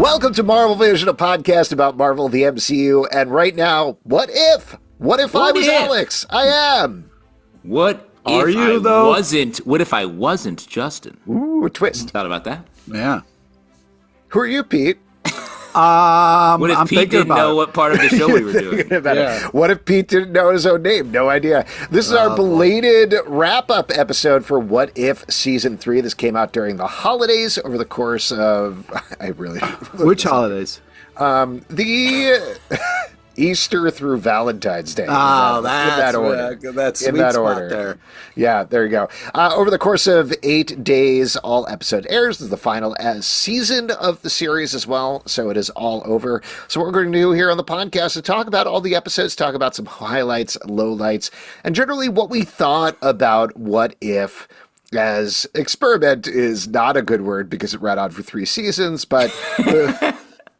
Welcome to Marvel Vision, a podcast about Marvel, the MCU, and right now, what if? What if I was Alex? I am. What Are if you, I though? wasn't? What if I wasn't Justin? Ooh, a twist. Thought about that? Yeah. Who are you, Pete? What if I'm Pete thinking didn't about know it. what part of the show we were doing? What if Pete didn't know his own name? No idea. This is our belated wrap-up episode for What If Season 3. This came out during the holidays over the course of... Which holidays? The Easter through Valentine's Day. Oh, that's sweet that spot order. there. Yeah, there you go. Over the course of 8 days, all episode airs. This is the final season of the series as well, so it is all over. So what we're going to do here on the podcast is talk about all the episodes, talk about some highlights, lowlights, and generally what we thought about What If. As experiment is not a good word because it ran on for 3 seasons, but...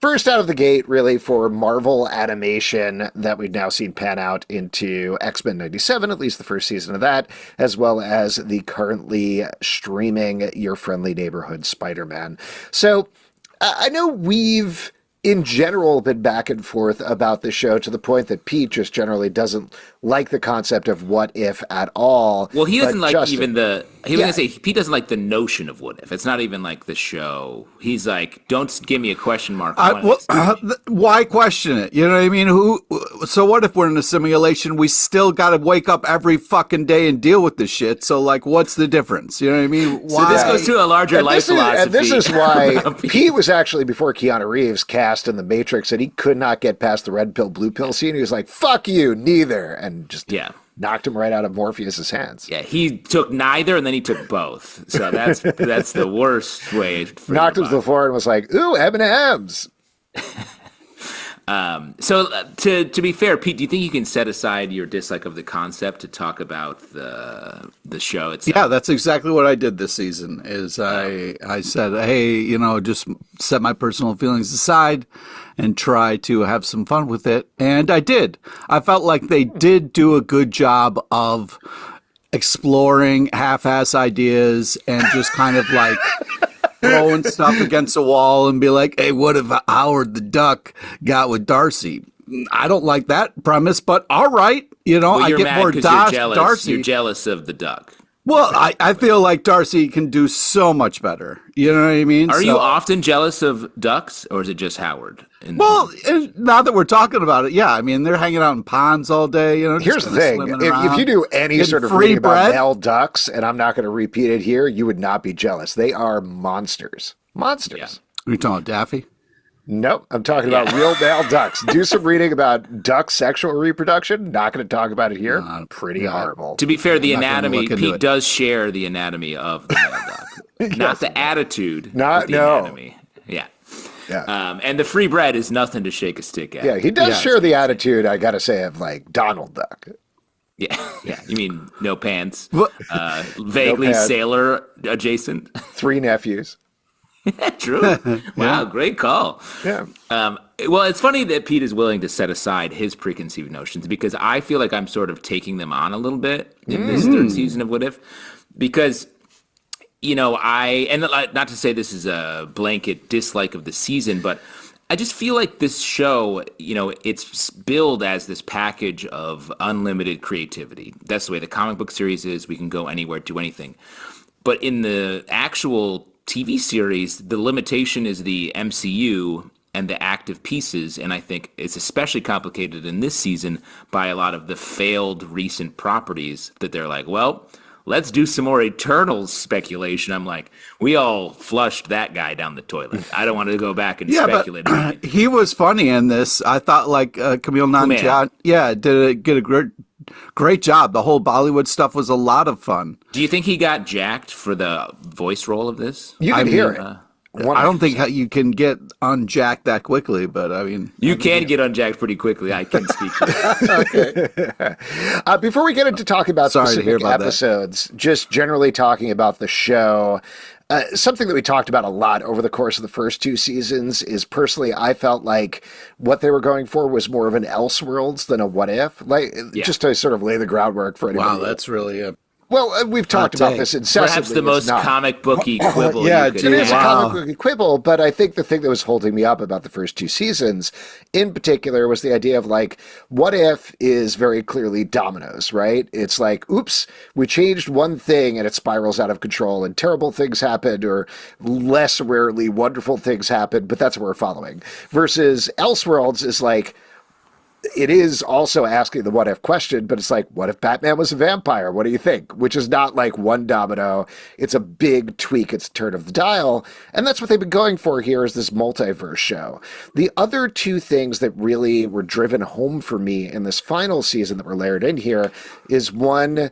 First out of the gate, really, for Marvel animation that we've now seen pan out into X-Men 97, at least the first season of that, as well as the currently streaming Your Friendly Neighborhood Spider-Man. So I know we've, in general, been back and forth about the show to the point that Pete just generally doesn't like the concept of what if at all. Well, he doesn't like Justin, even the... He was going to say, Pete doesn't like the notion of what if. It's not even like the show. He's like, don't give me a question mark. Why question it? You know what I mean? So what if we're in a simulation? We still got to wake up every fucking day and deal with this shit. So, like, what's the difference? You know what I mean? Why? So this goes to a larger life philosophy. And this is why Pete was actually, before Keanu Reeves cast in The Matrix, and he could not get past the red pill, blue pill scene. He was like, fuck you, neither. And just knocked him right out of Morpheus's hands. Yeah, he took neither, and then he took both. So that's the worst way. Knocked him to the floor and was like, ooh, M&M's. So to be fair, Pete, do you think you can set aside your dislike of the concept to talk about the show itself? Yeah, that's exactly what I did this season. I said, hey, just set my personal feelings aside and try to have some fun with it, and I did. I felt like they did do a good job of exploring half-ass ideas and just kind of like throwing stuff against a wall and be like, hey, what if Howard the Duck got with Darcy? I don't like that premise, but all right. Well, I get more Darcy. You're jealous of the duck. Well, I feel like Darcy can do so much better. You know what I mean? Are you often jealous of ducks, or is it just Howard? Well, now that we're talking about it, yeah. I mean, they're hanging out in ponds all day. Here's the thing. If you do any sort of reading about male ducks, and I'm not going to repeat it here, you would not be jealous. They are monsters. Monsters. Yeah. Are you talking about Daffy? Nope, I'm talking about real male ducks. Do some reading about duck sexual reproduction. Not going to talk about it here. Pretty horrible. To be fair, the anatomy, Pete does share the anatomy of the male duck. Not the attitude, but the anatomy. Yeah. And the free bread is nothing to shake a stick at. Yeah, he does share the attitude, I got to say, of like Donald Duck. Yeah. You mean no pants? Vaguely no pants. Sailor adjacent? 3 nephews. True. Wow, great call. Yeah. Well, it's funny that Pete is willing to set aside his preconceived notions because I feel like I'm sort of taking them on a little bit in this 3rd season of What If, because not to say this is a blanket dislike of the season, but I just feel like this show, it's billed as this package of unlimited creativity. That's the way the comic book series is. We can go anywhere, do anything. But in the actual TV series, the limitation is the MCU and the active pieces, and I think it's especially complicated in this season by a lot of the failed recent properties that they're like, well, let's do some more Eternals speculation. I'm like, we all flushed that guy down the toilet. I don't want to go back and speculate. But he was funny in this. I thought Camille Nanjiani, did a great job. The whole Bollywood stuff was a lot of fun. Do you think he got jacked for the voice role of this? You can hear it. I don't think you can get unjacked that quickly, but I mean... You can get unjacked pretty quickly. I can speak to that. Okay. Before we get into talking about specific episodes, just generally talking about the show, something that we talked about a lot over the course of the first 2 seasons is personally I felt like what they were going for was more of an Elseworlds than a What If. Just to sort of lay the groundwork for anybody. Wow, that's really Well, we've talked about take. this incessantly. Perhaps the It's most not. comic booky quibble Yeah, you could It is a have. comic book quibble, but I think the thing that was holding me up about the first two seasons, in particular, was the idea of like, what if is very clearly dominoes, right? It's like, oops, we changed one thing and it spirals out of control, and terrible things happen, or less rarely wonderful things happen, but that's what we're following. Versus Elseworlds is like, it is also asking the what if question, but it's like, what if Batman was a vampire? What do you think? Which is not like one domino. It's a big tweak. It's a turn of the dial. And that's what they've been going for here is this multiverse show. The other two things that really were driven home for me in this final season that were layered in here is one,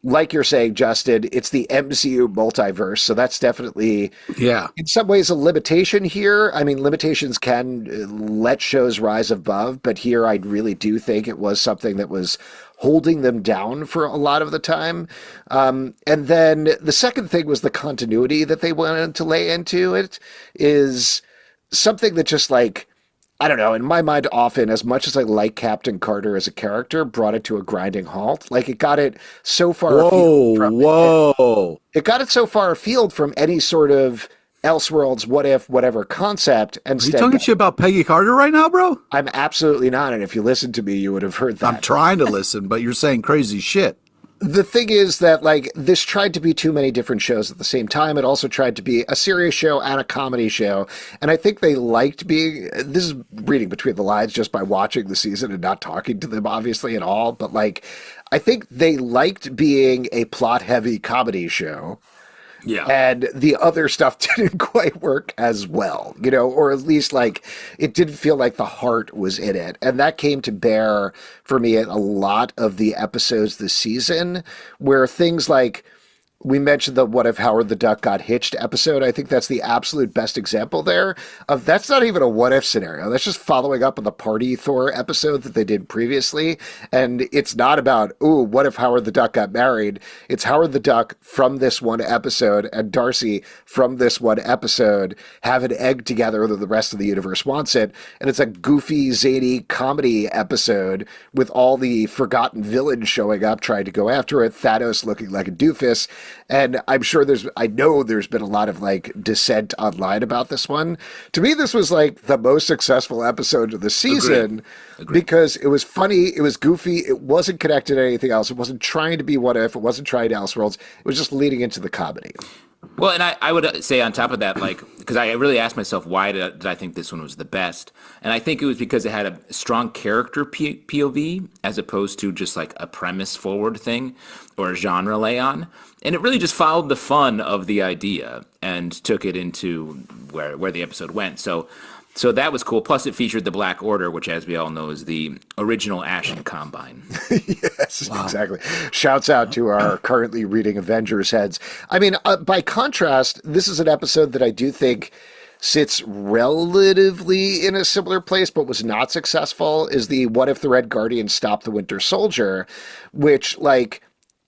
like you're saying, Justin, it's the MCU multiverse. So that's definitely, in some ways, a limitation here. I mean, limitations can let shows rise above, but here I really do think it was something that was holding them down for a lot of the time. And then the second thing was the continuity that they wanted to lay into it is something that just like, I don't know, in my mind, often, as much as I like Captain Carter as a character, brought it to a grinding halt. Like, it got it so far afield from it got it so far afield from any sort of Elseworlds, what if, whatever concept. Are you Instead, talking shit about Peggy Carter right now, bro? I'm absolutely not. And if you listened to me, you would have heard that. I'm trying to listen, but you're saying crazy shit. The thing is that, like, this tried to be too many different shows at the same time. It also tried to be a serious show and a comedy show. And I think they liked being, this is reading between the lines just by watching the season and not talking to them, obviously, at all. But, like, I think they liked being a plot-heavy comedy show. Yeah. And the other stuff didn't quite work as well, you know, or at least like it didn't feel like the heart was in it. And that came to bear for me in a lot of the episodes this season where things like we mentioned the what if Howard the Duck got hitched episode. I think that's the absolute best example there of that's not even a what if scenario. That's just following up on the Party Thor episode that they did previously. And it's not about, ooh, what if Howard the Duck got married? It's Howard the Duck from this one episode and Darcy from this one episode have an egg together that the rest of the universe wants it. And it's a goofy, zany comedy episode with all the forgotten villains showing up, trying to go after it, Thanos looking like a doofus. And I'm sure I know there's been a lot of like dissent online about this one. To me, this was like the most successful episode of the season. Agreed. Because it was funny, it was goofy, it wasn't connected to anything else. It wasn't trying to be what if, it wasn't trying to Elseworlds. It was just leading into the comedy. Well, and I would say on top of that, like, because I really asked myself, why did I think this one was the best? And I think it was because it had a strong character POV as opposed to just like a premise forward thing or a genre lay on. And it really just followed the fun of the idea and took it into where the episode went. So that was cool. Plus, it featured the Black Order, which, as we all know, is the original Ashen Combine. Yes, wow. Exactly. Shouts out to our currently reading Avengers heads. I mean, by contrast, this is an episode that I do think sits relatively in a similar place, but was not successful, is the What If the Red Guardian Stopped the Winter Soldier, which, like,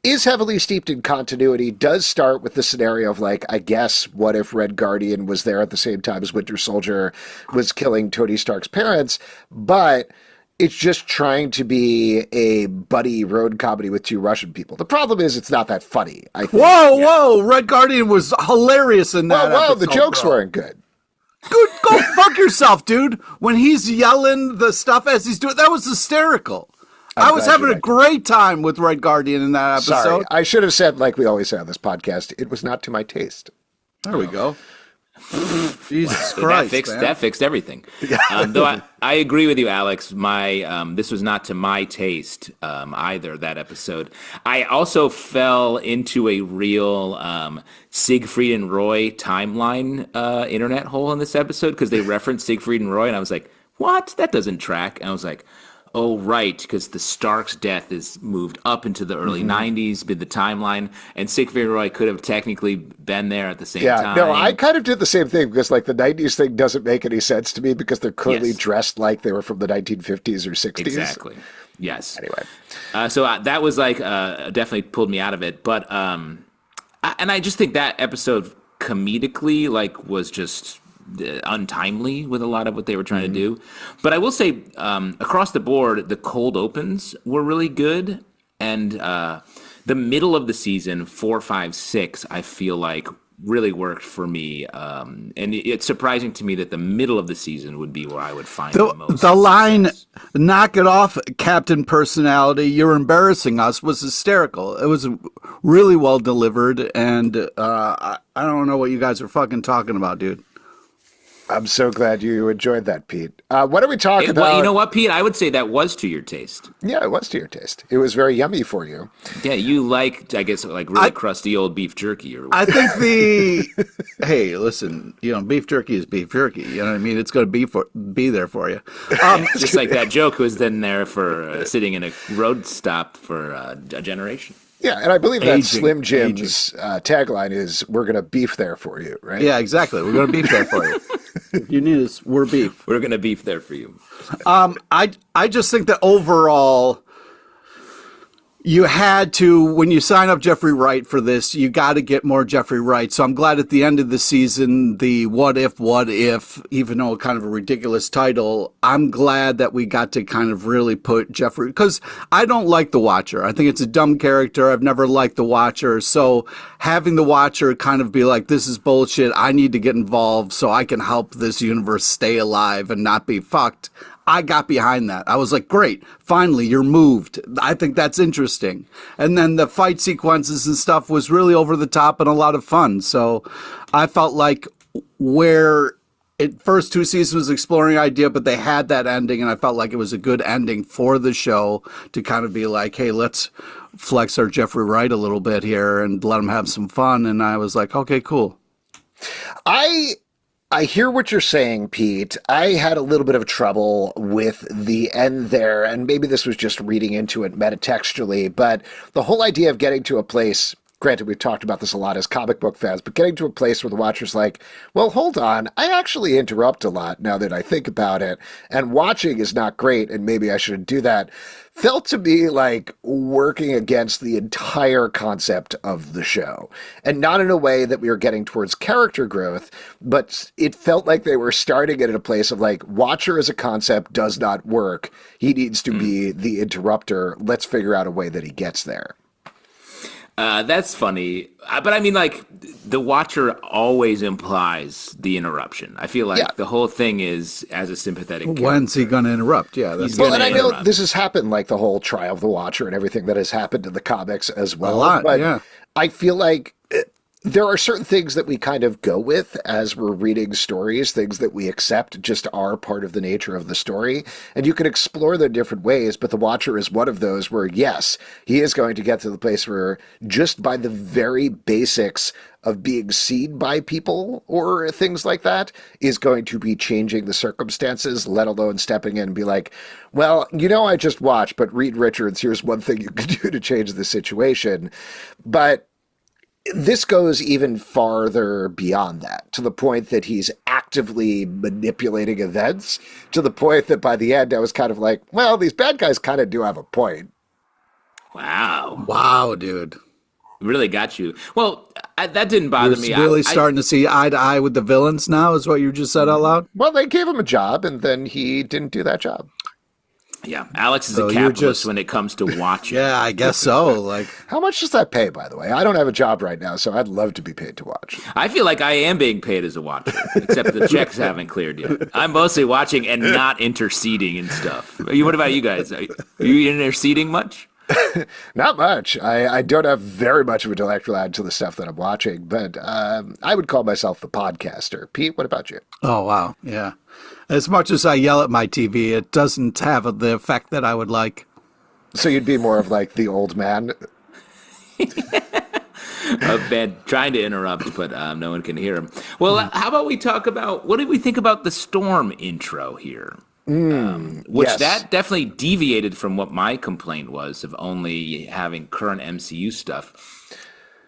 is heavily steeped in continuity, does start with the scenario of like, I guess, what if Red Guardian was there at the same time as Winter Soldier was killing Tony Stark's parents, but it's just trying to be a buddy road comedy with two Russian people. The problem is it's not that funny, I think. Whoa, Red Guardian was hilarious in that episode, the jokes weren't good. Go fuck yourself, dude. When he's yelling the stuff as he's doing, that was hysterical. I was having a great time with Red Guardian in that episode. Sorry, I should have said, like we always say on this podcast, it was not to my taste. There we go. Jesus Christ, that fixed everything. Though I agree with you, Alex. This was not to my taste either, that episode. I also fell into a real Siegfried and Roy timeline internet hole in this episode because they referenced Siegfried and Roy, and I was like, what? That doesn't track. And I was like, oh, right, because the Stark's death is moved up into the early 90s, been the timeline, and Siegfried and Roy could have technically been there at the same time. Yeah, no, I kind of did the same thing because, like, the 90s thing doesn't make any sense to me because they're clearly dressed like they were from the 1950s or 60s. Exactly. Yes. Anyway. So that was, like, definitely pulled me out of it. But, and I just think that episode comedically, like, was just untimely with a lot of what they were trying to do. But I will say, across the board, the cold opens were really good. And the middle of the season, 4, 5, 6, I feel like really worked for me. And it's surprising to me that the middle of the season would be where I would find the most The line, success. "Knock it off, Captain Personality, you're embarrassing us," was hysterical. It was really well delivered, and I don't know what you guys are fucking talking about, dude. I'm so glad you enjoyed that, Pete. Why don't we talk about... Well, you know what, Pete? I would say that was to your taste. Yeah, it was to your taste. It was very yummy for you. Yeah, you like, I guess, like really crusty old beef jerky or I think hey, listen, beef jerky is beef jerky. You know what I mean? It's going to be there for you. just like that joke was then there for sitting in a road stop for a generation. Yeah, and I believe that Aging, Slim Jim's tagline is, "We're going to beef there for you," right? Yeah, exactly. We're going to beef there for you. If you need us, we're beef. We're going to beef there for you. I just think that overall, you had to, when you sign up Jeffrey Wright for this, you got to get more Jeffrey Wright. So I'm glad at the end of the season, the what if, even though kind of a ridiculous title, I'm glad that we got to kind of really put Jeffrey, because I don't like The Watcher. I think it's a dumb character. I've never liked The Watcher. So having The Watcher kind of be like, this is bullshit. I need to get involved so I can help this universe stay alive and not be fucked. I got behind that. I was like, great, finally, you're moved. I think that's interesting. And then the fight sequences and stuff was really over the top and a lot of fun. So I felt like where it first 2 seasons was exploring idea, but they had that ending, and I felt like it was a good ending for the show to kind of be like, hey, let's flex our Jeffrey Wright a little bit here and let him have some fun. And I was like, okay, cool. I hear what you're saying, Pete. I had a little bit of trouble with the end there, and maybe this was just reading into it metatextually, but the whole idea of getting to a place, granted, we've talked about this a lot as comic book fans, but getting to a place where the Watcher's like, well, hold on, I actually interrupt a lot now that I think about it, and watching is not great, and maybe I shouldn't do that, felt to me like working against the entire concept of the show. And not in a way that we were getting towards character growth, but it felt like they were starting it at a place of like, Watcher as a concept does not work. He needs to be the interrupter. Let's figure out a way that he gets there. That's funny. But I mean, like, the Watcher always implies the interruption. I feel like the whole thing is as a sympathetic character. When's he going to interrupt? Yeah, that's well, and I know this has happened, like the whole trial of the Watcher and everything that has happened in the comics as well. A lot, but yeah. I feel like there are certain things that we kind of go with as we're reading stories, things that we accept just are part of the nature of the story. And you can explore them different ways, but the Watcher is one of those where, yes, he is going to get to the place where just by the very basics of being seen by people or things like that is going to be changing the circumstances, let alone stepping in and be like, well, I just watched, but Reed Richards, here's one thing you can do to change the situation. But this goes even farther beyond that, to the point that he's actively manipulating events, to the point that by the end I was kind of like, well, these bad guys kind of do have a point. Wow, dude. Really got you. Well, that didn't bother me. You're really starting to see eye to eye with the villains now, is what you just said out loud? Well, they gave him a job, and then he didn't do that job. Yeah, Alex is a capitalist when it comes to watching. Yeah, I guess so. Like, how much does that pay, by the way? I don't have a job right now, so I'd love to be paid to watch. I feel like I am being paid as a watcher, except the checks haven't cleared yet. I'm mostly watching and not interceding and stuff. What about you guys? Are you interceding much? Not much. I don't have very much of an intellectual add to the stuff that I'm watching, but I would call myself the podcaster. Pete, what about you? Oh, wow. Yeah. As much as I yell at my TV, it doesn't have the effect that I would like. So you'd be more of like the old man? Bad, trying to interrupt, but no one can hear him. Well, how about we talk about, what did we think about the Storm intro here? Which yes. That definitely deviated from what my complaint was of only having current MCU stuff.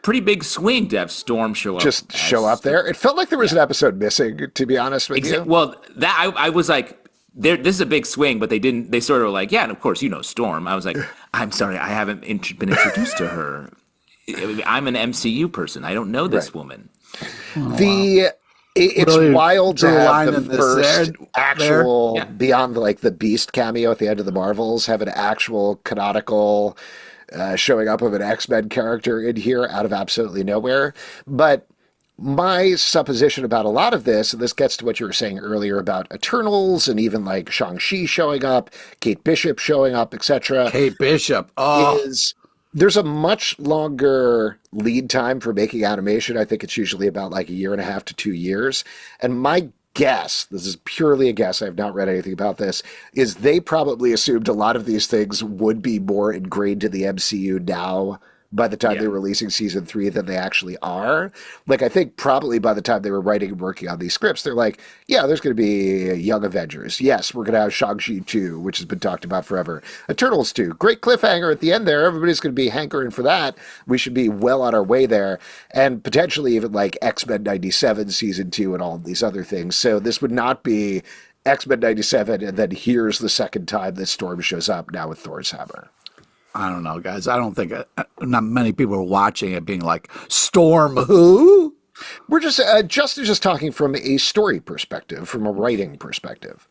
Pretty big swing to have Storm show up. There. It felt like there was an episode missing, to be honest with you. Well, that I was like, this is a big swing, but they sort of were like, yeah, and of course, Storm. I was like, I'm sorry, I haven't been introduced to her. I'm an MCU person. I don't know this woman. It's really wild to have the first there, actual, beyond like the Beast cameo at the end of the Marvels, have an actual canonical showing up of an X-Men character in here out of absolutely nowhere. But my supposition about a lot of this, and this gets to what you were saying earlier about Eternals and even like Shang-Chi showing up, Kate Bishop showing up, etc., Kate Bishop. Oh, is there's a much longer lead time for making animation. I think it's usually about like a year and a half to 2 years. And my guess, this is purely a guess, I've not read anything about this, is they probably assumed a lot of these things would be more ingrained to the MCU now by the time they're releasing season 3 than they actually are. Like, I think probably by the time they were writing and working on these scripts, they're like, yeah, there's going to be Young Avengers. Yes, we're going to have Shang-Chi 2, which has been talked about forever. Eternals 2, great cliffhanger at the end there. Everybody's going to be hankering for that. We should be well on our way there. And potentially even like X-Men 97 season 2 and all of these other things. So this would not be X-Men 97 and then here's the second time that Storm shows up now with Thor's hammer. I don't know, guys. I don't think not many people are watching it being like, Storm who? We're Justin's just talking from a story perspective, from a writing perspective.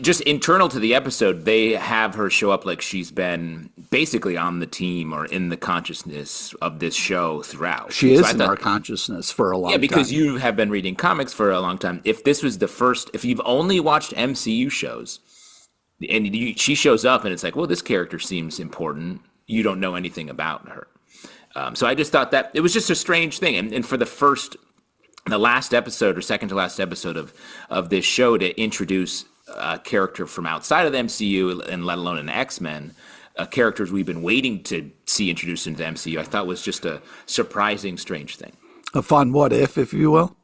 Just internal to the episode, they have her show up like she's been basically on the team or in the consciousness of this show throughout. She is in our consciousness for a long time. Yeah, because you have been reading comics for a long time. If this was the first, if you've only watched MCU shows, and she shows up and it's like, well, this character seems important. You don't know anything about her. So I just thought that it was just a strange thing. And for the last episode or second to last episode of this show to introduce a character from outside of the MCU and let alone an X-Men, characters we've been waiting to see introduced into the MCU, I thought was just a surprising, strange thing. A fun what if you will.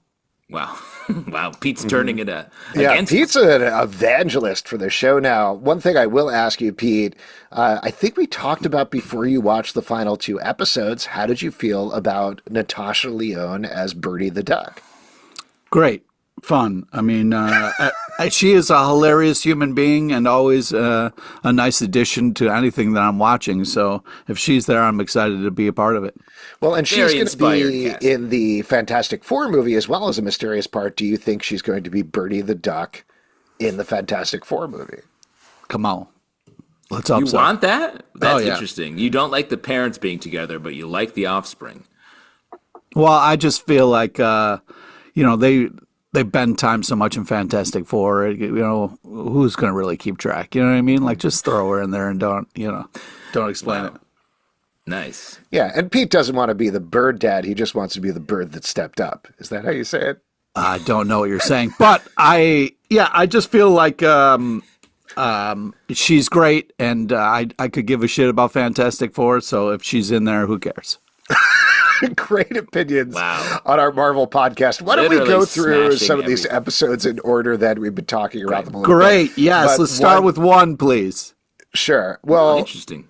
Wow. Wow, Pete's turning it Pete's an evangelist for the show now. One thing I will ask you, Pete, I think we talked about before you watched the final 2 episodes. How did you feel about Natasha Lyonne as Birdie the Duck? Great. Fun. I mean, she is a hilarious human being and always a nice addition to anything that I'm watching. So if she's there, I'm excited to be a part of it. Well, and she's going to be in the Fantastic Four movie as well as a mysterious part. Do you think she's going to be Birdie the Duck in the Fantastic Four movie? Come on. Let's hope You so. want that? That's interesting. You don't like the parents being together, but you like the offspring. Well, I just feel like, they bend time so much in Fantastic Four, who's going to really keep track? You know what I mean? Like, just throw her in there and don't explain it. Nice. Yeah, and Pete doesn't want to be the bird dad. He just wants to be the bird that stepped up. Is that how you say it? I don't know what you're saying, but I just feel like she's great, and I could give a shit about Fantastic Four, so if she's in there, who cares? Great opinions on our Marvel podcast. Why don't we go through some of these episodes in order that we've been talking about them a little bit? Yes. But let's start with 1, please. Sure. Well, interesting.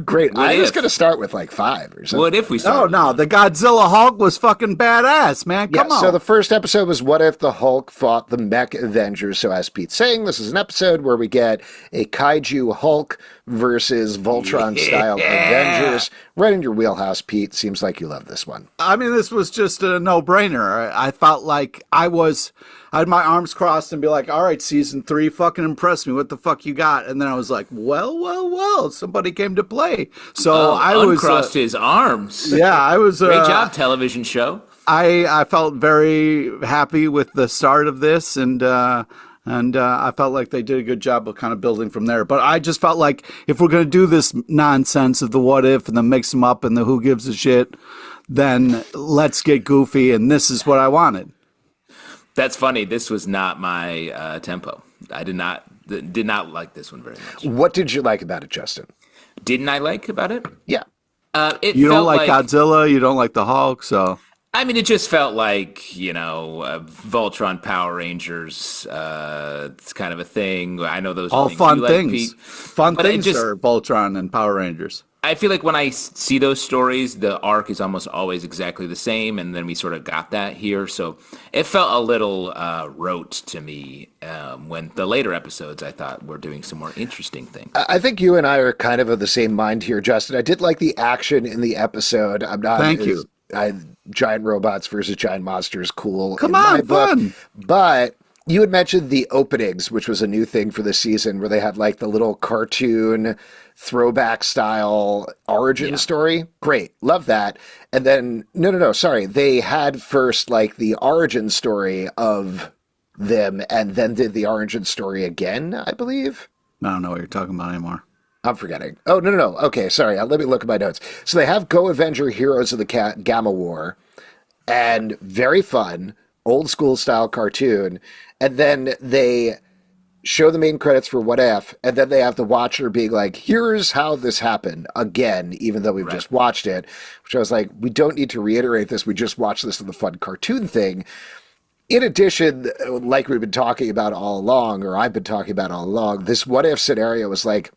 Great. I was going to start with like 5 or something. What if we started? No, the Godzilla Hulk was fucking badass, man. Come on. So the first episode was what if the Hulk fought the Mech Avengers. So as Pete's saying, this is an episode where we get a kaiju Hulk versus Voltron-style Avengers. Right in your wheelhouse, Pete. Seems like you love this one. I mean, this was just a no-brainer. I felt like I had my arms crossed and be like, all right, season 3 fucking impressed me. What the fuck you got? And then I was like, well, somebody came to play. So I uncrossed his arms. Yeah, I was. Great job, television show. I felt very happy with the start of this, and I felt like they did a good job of kind of building from there. But I just felt like if we're going to do this nonsense of the what if and then mix them up and the who gives a shit, then let's get goofy, and this is what I wanted. That's funny. This was not my tempo. I did not like this one very much. What did you like about it, Justin? Didn't I like about it? Yeah. You don't like Godzilla. You don't like the Hulk. So I mean, it just felt like Voltron Power Rangers. It's kind of a thing. I know those all things fun you things. Like, fun things are Voltron and Power Rangers. I feel like when I see those stories, the arc is almost always exactly the same, and then we sort of got that here. So it felt a little rote to me when the later episodes I thought were doing some more interesting things. I think you and I are kind of the same mind here, Justin. I did like the action in the episode. I'm not. Thank you. Giant robots versus giant monsters, cool. Come on, fun. But You had mentioned the openings, which was a new thing for this season, where they had like the little cartoon throwback style origin Yeah. story. Great. Love that. And then, no, sorry. They had first like the origin story of them and then did the origin story again, I believe. I don't know what you're talking about anymore. I'm forgetting. Oh, no. Okay, sorry. Let me look at my notes. So they have Go Avenger Heroes of the Gamma War, and very fun, old school style cartoon. And then they show the main credits for What If, and then they have the Watcher being like, here's how this happened again, even though we've just watched it. Which I was like, we don't need to reiterate this. We just watched this in the fun cartoon thing. In addition, like we've been talking about all along, or I've been talking about all along, this What If scenario was like,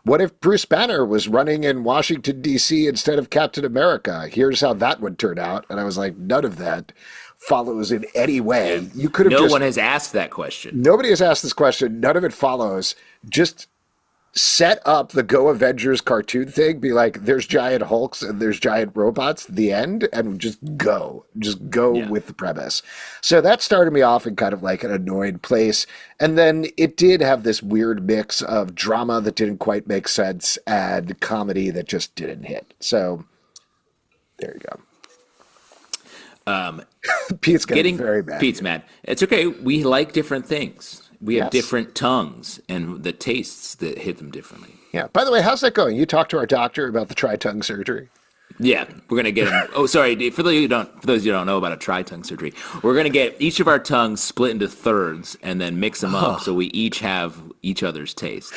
what if Bruce Banner was running in Washington, D.C. instead of Captain America? Here's how that would turn out. And I was like, none of that follows in any way. You could have No just... one has asked that question. Nobody has asked this question. None of it follows. Just set up the Go Avengers cartoon thing. Be like, there's giant Hulks and there's giant robots. The end. And just go. Just go with the premise. So that started me off in kind of like an annoyed place. And then it did have this weird mix of drama that didn't quite make sense and comedy that just didn't hit. So there you go. Pete's getting very mad. Pete's mad. It's okay. We like different things. We have different tongues and the tastes that hit them differently. Yeah. By the way, how's that going? You talked to our doctor about the tri-tongue surgery. Yeah, we're gonna get him. Oh, sorry. For those of you who don't know about a tri-tongue surgery, we're gonna get each of our tongues split into thirds and then mix them up so we each have each other's taste.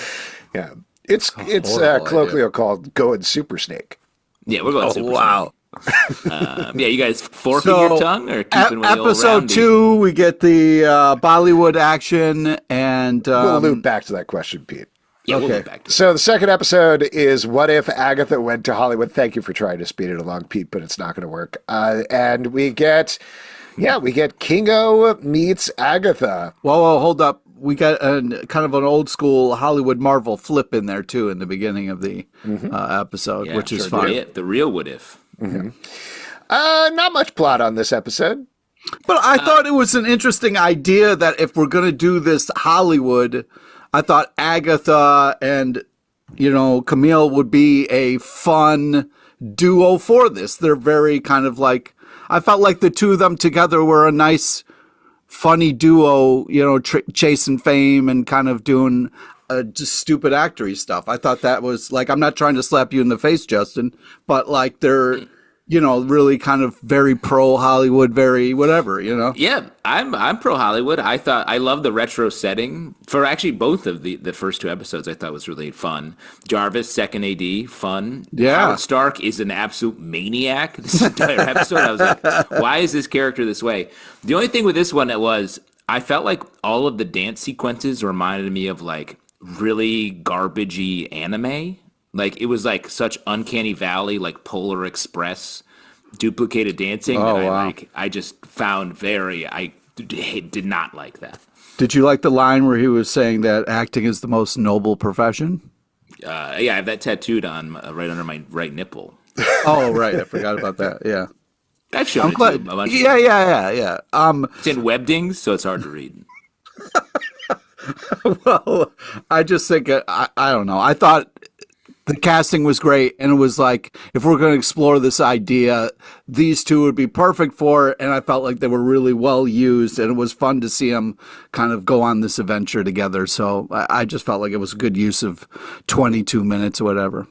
Yeah. It's colloquial called going super snake. Yeah, we're going super. Wow. Yeah, you guys forking your tongue or keeping with the old episode roundy? 2, we get the Bollywood action, and We'll loop back to that question, Pete. Yeah, we'll Okay. get back to it. So the second episode is What If Agatha Went to Hollywood? Thank you for trying to speed it along, Pete, but it's not going to work. And we get Kingo meets Agatha. Whoa, hold up. We got kind of an old school Hollywood Marvel flip in there too in the beginning of the episode, Yeah, which is sure fun. did. The real what if. Not much plot on this episode. But I thought it was an interesting idea that if we're going to do this Hollywood, I thought Agatha and, Camille would be a fun duo for this. They're very kind of like, I felt like the two of them together were a nice, funny duo, chasing fame and kind of doing just stupid actory stuff. I thought that was like, I'm not trying to slap you in the face, Justin, but like they're, really kind of very pro Hollywood, very whatever, Yeah, I'm pro Hollywood. I love the retro setting for actually both of the first two episodes. I thought was really fun. Jarvis, second AD, fun. Yeah. Howard Stark is an absolute maniac. This entire episode, I was like, why is this character this way? The only thing with this one I felt like all of the dance sequences reminded me of like really garbagey anime. Like it was like such Uncanny Valley, like Polar Express duplicated dancing that I just found I did not like that. Did you like the line where he was saying that acting is the most noble profession? Yeah, I have that tattooed on right under my right nipple. Oh, right. I forgot about that. Yeah. I've shown I'm it glad. to a bunch of Yeah. It's in Webdings, so it's hard to read. Well, I just think, I don't know. I thought the casting was great, and it was like, if we're going to explore this idea, these two would be perfect for it, and I felt like they were really well used, and it was fun to see them kind of go on this adventure together. So I just felt like it was a good use of 22 minutes or whatever.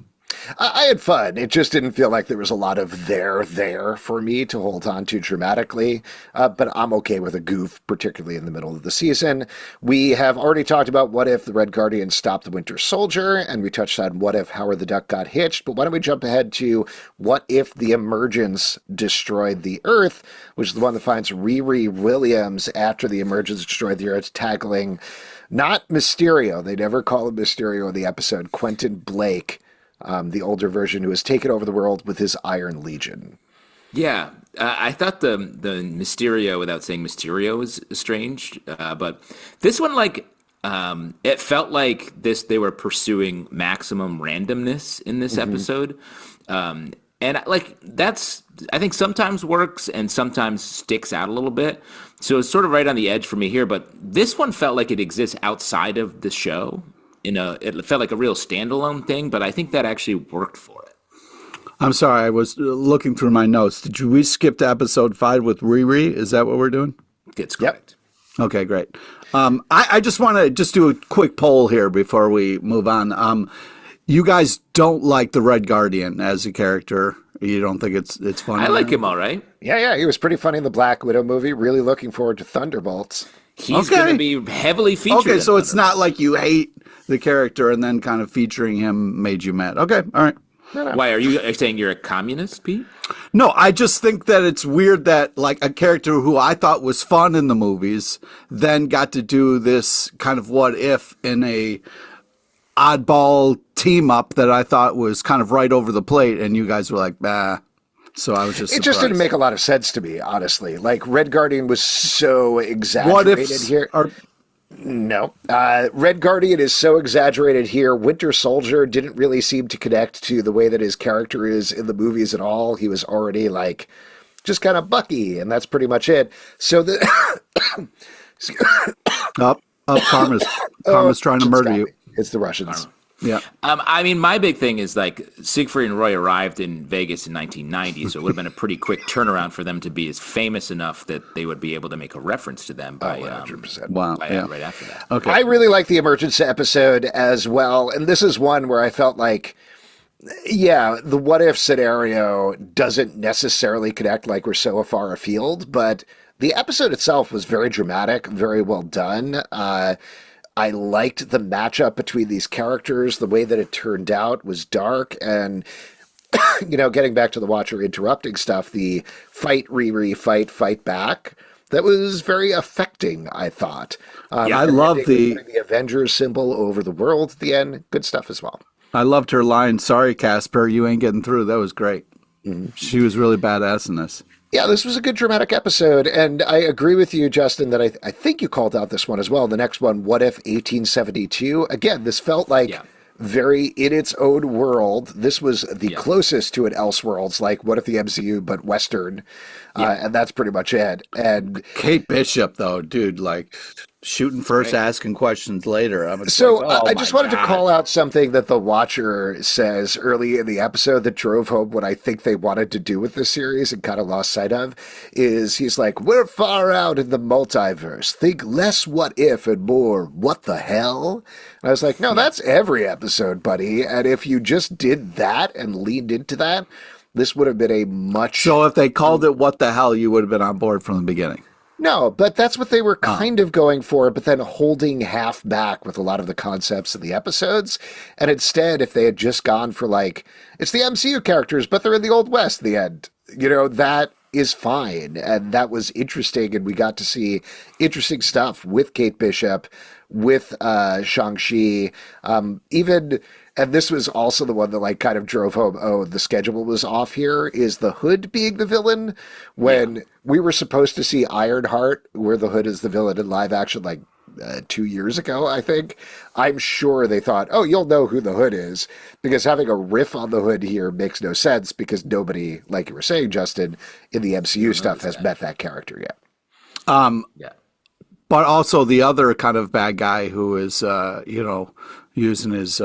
I had fun. It just didn't feel like there was a lot of there for me to hold on to dramatically. But I'm okay with a goof, particularly in the middle of the season. We have already talked about what if the Red Guardian stopped the Winter Soldier, and we touched on what if Howard the Duck got hitched. But why don't we jump ahead to what if the Emergence destroyed the Earth, which is the one that finds Riri Williams after the Emergence destroyed the Earth, tackling not Mysterio. They never call him Mysterio in the episode. Quentin Blake. The older version who has taken over the world with his Iron Legion. Yeah, I thought the Mysterio, without saying Mysterio, was strange. But this one, it felt like they were pursuing maximum randomness in this episode. And like that's I think sometimes works and sometimes sticks out a little bit. So it's sort of right on the edge for me here, but this one felt like it exists outside of the show. It felt like a real standalone thing, but I think that actually worked for it. I'm sorry, I was looking through my notes. We skip to episode 5 with Riri? Is that what we're doing? It's correct. Okay, great. I just want to just do a quick poll here before we move on. You guys don't like the Red Guardian as a character. You don't think it's funny? I like him all right. Yeah, he was pretty funny in the Black Widow movie. Really looking forward to Thunderbolts. He's going to be heavily featured. Okay, so it's not like you hate the character and then kind of featuring him made you mad. Okay, all right. No. Why are you saying you're a communist, Pete? No, I just think that it's weird that like a character who I thought was fun in the movies then got to do this kind of what if in a oddball team up that I thought was kind of right over the plate, and you guys were like, bah. So I was just It just surprised. didn't make a lot of sense to me, honestly. Like Red Guardian was so exaggerated here. No. Red Guardian is so exaggerated here. Winter Soldier didn't really seem to connect to the way that his character is in the movies at all. He was already like just kind of Bucky, and that's pretty much it. So the Karma's trying to murder you. It's the Russians. Yeah. I mean, my big thing is like Siegfried and Roy arrived in Vegas in 1990, so it would have been a pretty quick turnaround for them to be as famous enough that they would be able to make a reference to them by, 100%. Wow. right after that. Okay. I really like the Emergence episode as well, and this is one where I felt like, yeah, the what if scenario doesn't necessarily connect, like we're so far afield, but the episode itself was very dramatic, very well done. I liked the matchup between these characters. The way that it turned out was dark. And, getting back to the Watcher interrupting stuff, the fight, fight back, that was very affecting, I thought. I love the Avengers symbol over the world at the end. Good stuff as well. I loved her line, "Sorry, Casper, you ain't getting through." That was great. Mm-hmm. She was really badass in this. Yeah, this was a good dramatic episode, and I agree with you, Justin, that I think you called out this one as well. The next one, What If 1872? Again, this felt like very in its own world. This was the closest to an Elseworlds, like What If the MCU, but Western, and that's pretty much it. And Kate Bishop, though, dude, like shooting first, asking questions later. I just wanted to call out something that the Watcher says early in the episode that drove home what I think they wanted to do with this series and kind of lost sight of, is he's like, we're far out in the multiverse. Think less what if and more what the hell? And I was like, no, that's every episode, buddy. And if you just did that and leaned into that, this would have been a much... So if they called it what the hell, you would have been on board from the beginning. No, but that's what they were kind of going for, but then holding half back with a lot of the concepts in the episodes. And instead, if they had just gone for like, it's the MCU characters, but they're in the Old West at the end, that is fine. And that was interesting. And we got to see interesting stuff with Kate Bishop, with Shang-Chi, and this was also the one that like kind of drove home, the schedule was off here, is the Hood being the villain, when we were supposed to see Ironheart, where the Hood is the villain in live action, like 2 years ago, I think. I'm sure they thought, you'll know who the Hood is, because having a riff on the Hood here makes no sense, because nobody, like you were saying, Justin, in the MCU stuff has met that character yet. But also the other kind of bad guy who is, using his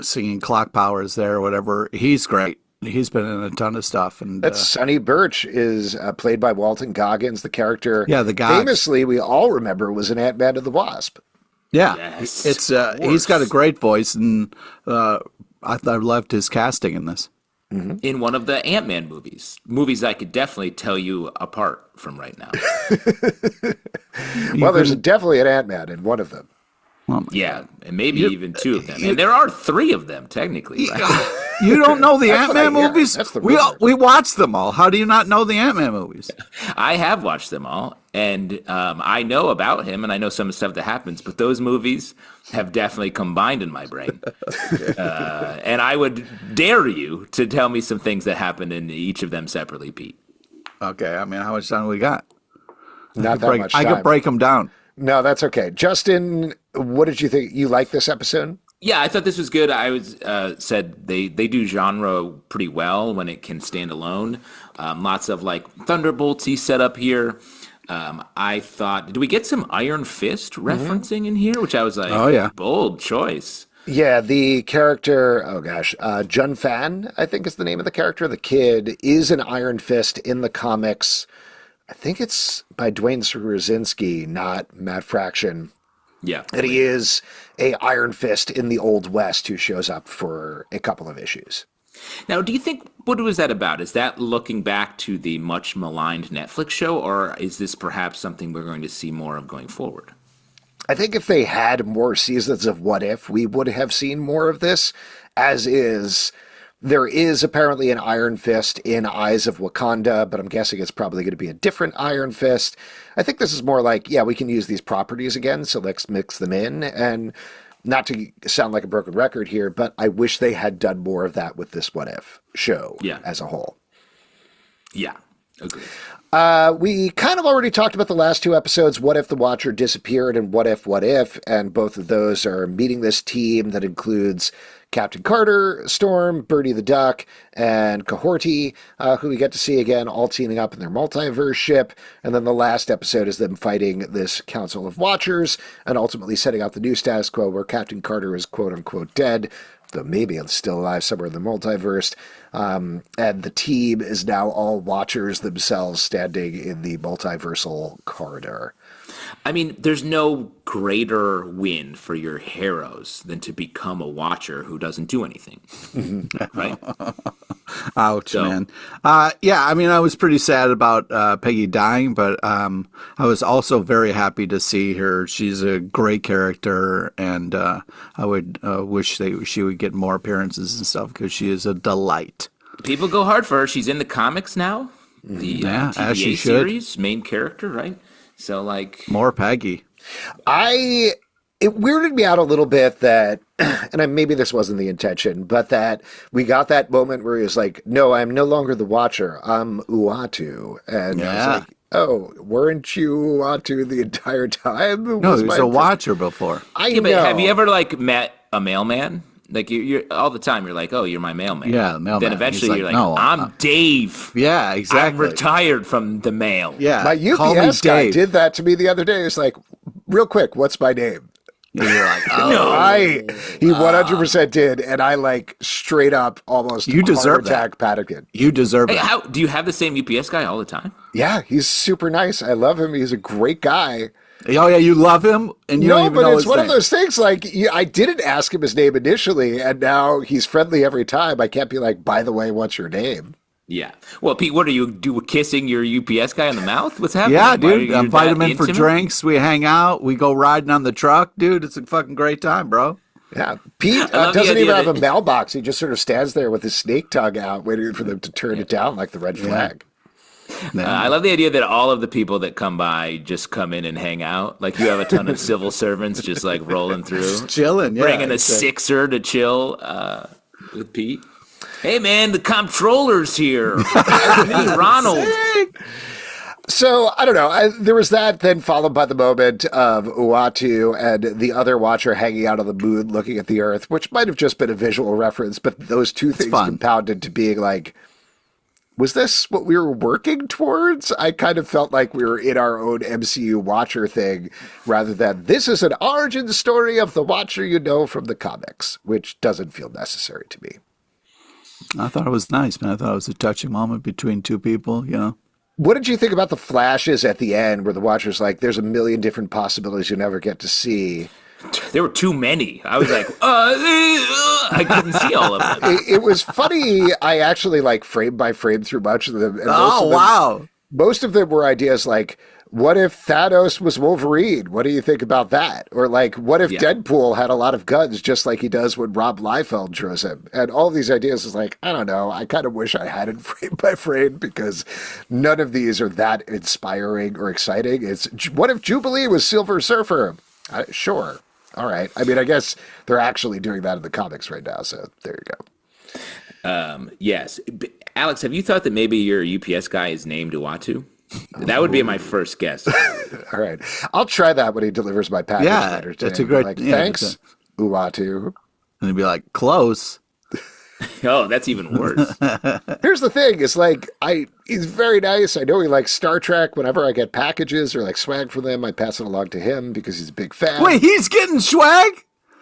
singing clock powers there or whatever, he's great. He's been in a ton of stuff. And that's Sonny Birch, is played by Walton Goggins, the character. Yeah, the guy. Famously, we all remember was in Ant-Man and the Wasp. Yeah, yes, it's he's got a great voice, and I loved his casting in this. Mm-hmm. In one of the Ant-Man movies I could definitely tell you apart from right now. Well, there's definitely an Ant-Man in one of them. Oh and maybe even two of them. And there are three of them, technically. Right? You don't know the That's Ant-Man what I hear. movies? That's the we rumor. we watched them all. How do you not know the Ant-Man movies? I have watched them all, and I know about him, and I know some of the stuff that happens, but those movies have definitely combined in my brain. And I would dare you to tell me some things that happened in each of them separately, Pete. Okay, I mean, how much time we got? Not that much time. I could break them down. No, that's okay. Justin, what did you think? You like this episode? Yeah, I thought this was good. I was said they do genre pretty well when it can stand alone. Lots of like Thunderboltsy set up here. I thought, did we get some Iron Fist referencing in here? Which I was like, Oh, yeah. bold choice. Yeah, the character, oh gosh, Jun Fan, I think is the name of the character. The kid is an Iron Fist in the comics. I think it's by Dwayne Straczynski, not Matt Fraction. Yeah, And he is a Iron Fist in the Old West who shows up for a couple of issues. Now, do you think, what was that about? Is that looking back to the much maligned Netflix show, or is this perhaps something we're going to see more of going forward? I think if they had more seasons of What If, we would have seen more of this. As is, there is apparently an Iron Fist in Eyes of Wakanda, but I'm guessing it's probably going to be a different Iron Fist. I think this is more like, yeah, we can use these properties again, so let's mix them in. And not to sound like a broken record here, but I wish they had done more of that with this What If show as a whole. Yeah, agreed. We kind of already talked about the last two episodes, What If the Watcher Disappeared and What If, and both of those are meeting this team that includes Captain Carter, Storm, Birdie the Duck, and Cohorty, who we get to see again, all teaming up in their multiverse ship. And then the last episode is them fighting this Council of Watchers and ultimately setting out the new status quo where Captain Carter is quote-unquote dead, though maybe it's still alive somewhere in the multiverse. And the team is now all Watchers themselves standing in the multiversal corridor. I mean, there's no greater win for your heroes than to become a Watcher who doesn't do anything, right? Ouch, man. Yeah, I mean, I was pretty sad about Peggy dying, but I was also very happy to see her. She's a great character, and I would wish she would get more appearances and stuff because she is a delight. People go hard for her. She's in the comics now. The as she TVA should. series, main character, right? So, like... More Peggy. It weirded me out a little bit that, and maybe this wasn't the intention, but that we got that moment where he was like, no, I'm no longer the Watcher, I'm Uatu. And I was like, oh, weren't you Uatu the entire time? No, he was a Watcher before. I Yeah, know. but have you ever, like, met a mailman? Like, you're all the time, you're like, oh, you're my mailman. Yeah, mailman. Then eventually He's you're like, no, I'm Dave. Yeah, exactly. I'm retired from the mail. Yeah, My call me UPS guy Dave. did that to me the other day. It's like, real quick, what's my name? And you're like, oh, No. He 100% did, and I like straight up almost You deserve heart attack panicked. you deserve Hey, it. do you have the same UPS guy all the time? Yeah, he's super nice. I love him. He's a great guy. Oh yeah, you love him, and you don't No, even but know it's his one name. of those things like I didn't ask him his name initially, and now he's friendly every time. I can't be like, by the way, what's your name? Yeah. Well, Pete, what are you kissing your UPS guy on the mouth? What's happening? Yeah, Why are dude. you Invite that him in for intimate? drinks. We hang out. We go riding on the truck, dude. It's a fucking great time, bro. Yeah, Pete I love the doesn't idea even have that- a mailbox. He just sort of stands there with his snake tongue out, waiting for them to turn it down like the red flag. I love the idea that all of the people that come by just come in and hang out. Like you have a ton of civil servants just like rolling through, Chilling, yeah. bringing a sixer to chill with Pete. Hey man, the comptroller's here. It's me, Ronald. So, I don't know. There was that, then followed by the moment of Uatu and the other Watcher hanging out on the moon looking at the Earth, which might have just been a visual reference, but those two things fun. compounded to being like, was this what we were working towards? I kind of felt like we were in our own MCU Watcher thing, rather than this is an origin story of the Watcher you know from the comics, which doesn't feel necessary to me. I thought it was nice, man. I thought it was a touching moment between two people, you know. What did you think about the flashes at the end where the Watcher's like, there's a million different possibilities you never get to see? There were too many. I was like, I couldn't see all of them. It was funny. I actually like frame by frame through much of them. And Oh, wow. Most of them were ideas like, what if Thanos was Wolverine? What do you think about that? Or like, what if Deadpool had a lot of guns just like he does when Rob Liefeld draws him? And all these ideas is like, I don't know. I kind of wish I had it frame by frame because none of these are that inspiring or exciting. It's, what if Jubilee was Silver Surfer? Sure. All right. I mean, I guess they're actually doing that in the comics right now. So there you go. Yes. Alex, have you thought that maybe your UPS guy is named Uatu? That would be my first guess. All right. I'll try that when he delivers my package Yeah, later today. that's a great- Like, yeah, thanks, Uatu. And he'd be like, close. Oh, that's even worse. Here's the thing: is like he's very nice. I know he likes Star Trek. Whenever I get packages or like swag from them, I pass it along to him because he's a big fan. Wait, he's getting swag?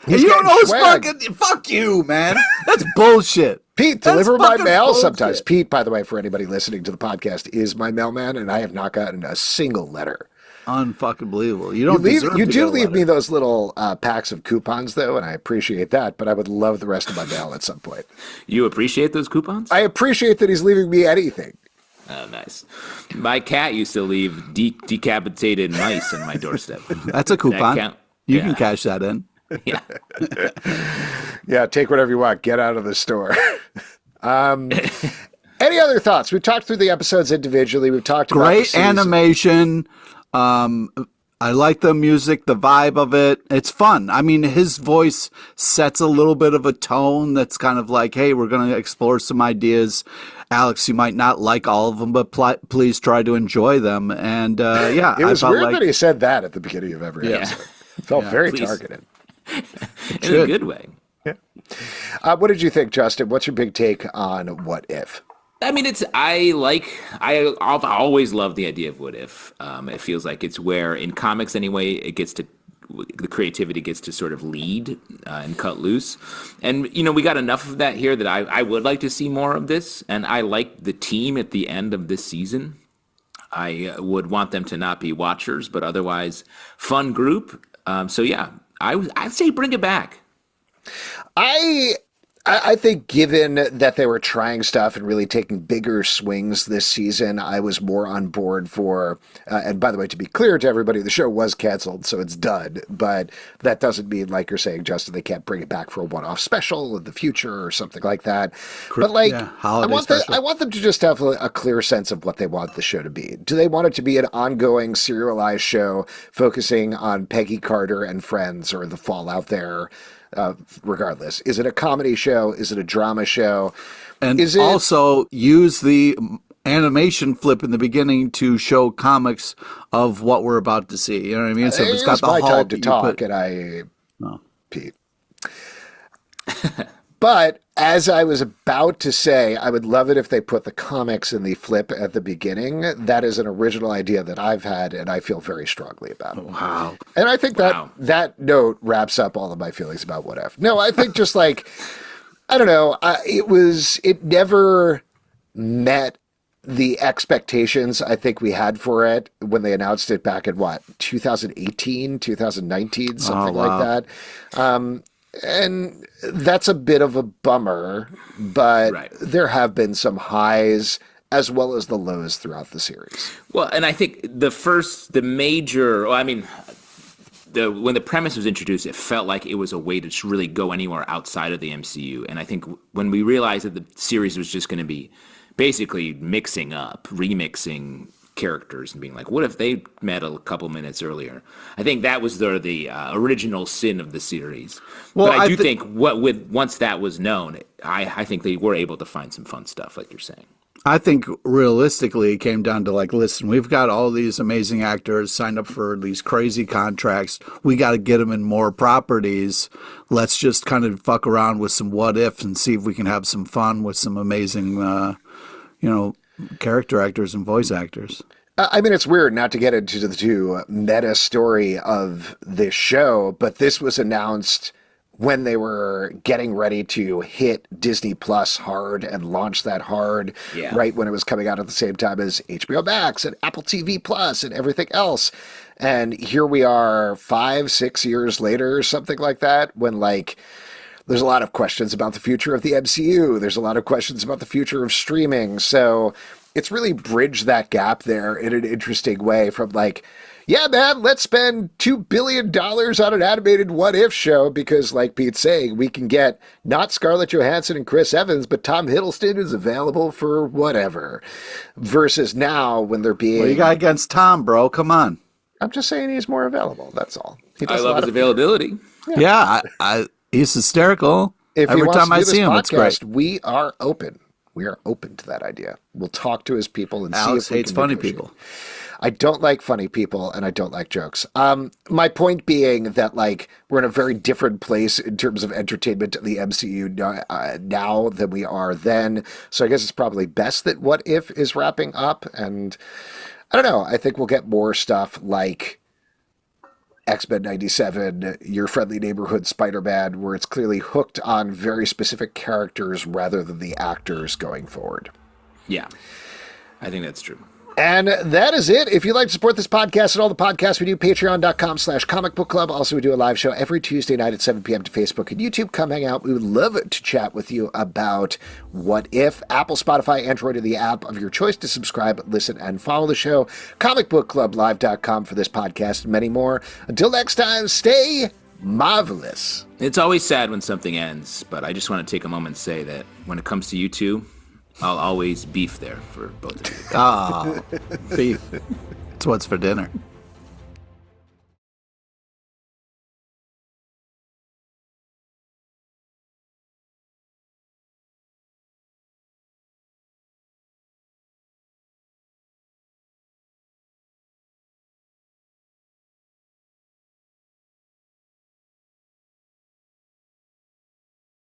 He's You don't getting know who's swag. fucking. Fuck you, man. That's bullshit. Pete, That's deliver my fucking mail bullshit. sometimes. Pete, by the way, for anybody listening to the podcast, is my mailman, and I have not gotten a single letter. Unfucking believable. You don't deserve You to do get a leave me letter. those little packs of coupons, though, and I appreciate that, but I would love the rest of my mail at some point. You appreciate those coupons? I appreciate that he's leaving me anything. Oh, nice. My cat used to leave decapitated mice on my doorstep. That's a coupon. count? You Yeah. can cash that in. Yeah. Yeah, take whatever you want. Get out of the store. Any other thoughts? We've talked through the episodes individually. We've talked about the Great season. animation. I like the music, the vibe of it. It's fun. I mean, his voice sets a little bit of a tone that's kind of like, hey, we're going to explore some ideas. Alex, you might not like all of them, but please try to enjoy them. And yeah, It was I felt weird like that he said that at the beginning of every episode. It felt very please. targeted. In a good way. What did you think, Justin? What's your big take on What If? I mean, I've always loved the idea of what if. It feels like it's where, in comics anyway, the creativity gets to sort of lead and cut loose. And, we got enough of that here that I would like to see more of this. And I like the team at the end of this season. I would want them to not be watchers, but otherwise fun group. So yeah, I'd say bring it back. I think given that they were trying stuff and really taking bigger swings this season, I was more on board for, and by the way, to be clear to everybody, the show was canceled, so it's done. But that doesn't mean, like you're saying, Justin, they can't bring it back for a one-off special in the future or something like that. But like, yeah, I holiday want special. I want them to just have a clear sense of what they want the show to be. Do they want it to be an ongoing serialized show focusing on Peggy Carter and friends or the fallout there? Regardless, is it a comedy show? Is it a drama show? And Is it also use the animation flip in the beginning to show comics of what we're about to see. You know what I mean? So if it's got It's the my time Hulk, to you talk, put- and I, Pete. But as I was about to say, I would love it if they put the comics in the flip at the beginning. That is an original idea that I've had, and I feel very strongly about it. Wow. And I think Wow. that note wraps up all of my feelings about What If. No, I think just like, I don't know, it never met the expectations I think we had for it when they announced it back in 2018, 2019, something wow. like that. And that's a bit of a bummer, but Right. there have been some highs as well as the lows throughout the series. Well, and I think when the premise was introduced, it felt like it was a way to really go anywhere outside of the MCU. And I think when we realized that the series was just going to be basically remixing characters and being like, what if they met a couple minutes earlier? I think that was the original sin of the series. Well, but I I do thi- think once that was known, I think they were able to find some fun stuff, like you're saying. I think realistically it came down to like, listen, we've got all these amazing actors signed up for these crazy contracts. We got to get them in more properties. Let's just kind of fuck around with some what ifs and see if we can have some fun with some amazing, character actors and voice actors. I mean, it's weird not to get into the meta story of this show, but this was announced when they were getting ready to hit Disney Plus hard and launch that hard, Yeah. right when it was coming out at the same time as HBO Max and Apple TV Plus and everything else. And here we are 5-6 years later, something like that, when like there's a lot of questions about the future of the MCU. There's a lot of questions about the future of streaming. So it's really bridged that gap there in an interesting way from like, yeah, man, let's spend $2 billion on an animated What If show because, like Pete's saying, we can get not Scarlett Johansson and Chris Evans, but Tom Hiddleston is available for whatever. Versus now when they're being... What you got against Tom, bro? Come on. I'm just saying he's more available. That's all. He I does a love lot his of- availability. Yeah, he's hysterical. If he Every wants time to I do see this him, it's podcast, great. we are open. We are open to that idea. We'll talk to his people and Alex see if we hates can funny negotiate. people. I don't like funny people and I don't like jokes. My point being that like we're in a very different place in terms of entertainment in the MCU now than we are then. So I guess it's probably best that What If is wrapping up. And I don't know. I think we'll get more stuff like X-Men 97, Your Friendly Neighborhood Spider-Man, where it's clearly hooked on very specific characters rather than the actors going forward. Yeah, I think that's true. And that is it. If you'd like to support this podcast and all the podcasts we do, patreon.com/Comic Book Club. Also, we do a live show every Tuesday night at 7 p.m. to Facebook and YouTube. Come hang out. We would love to chat with you about What If. Apple, Spotify, Android, or the app of your choice to subscribe, listen, and follow the show. comicbookclublive.com for this podcast and many more. Until next time, stay marvelous. It's always sad when something ends, but I just want to take a moment and say that when it comes to you two, I'll always beef there for both of you. Ah, beef. It's what's for dinner.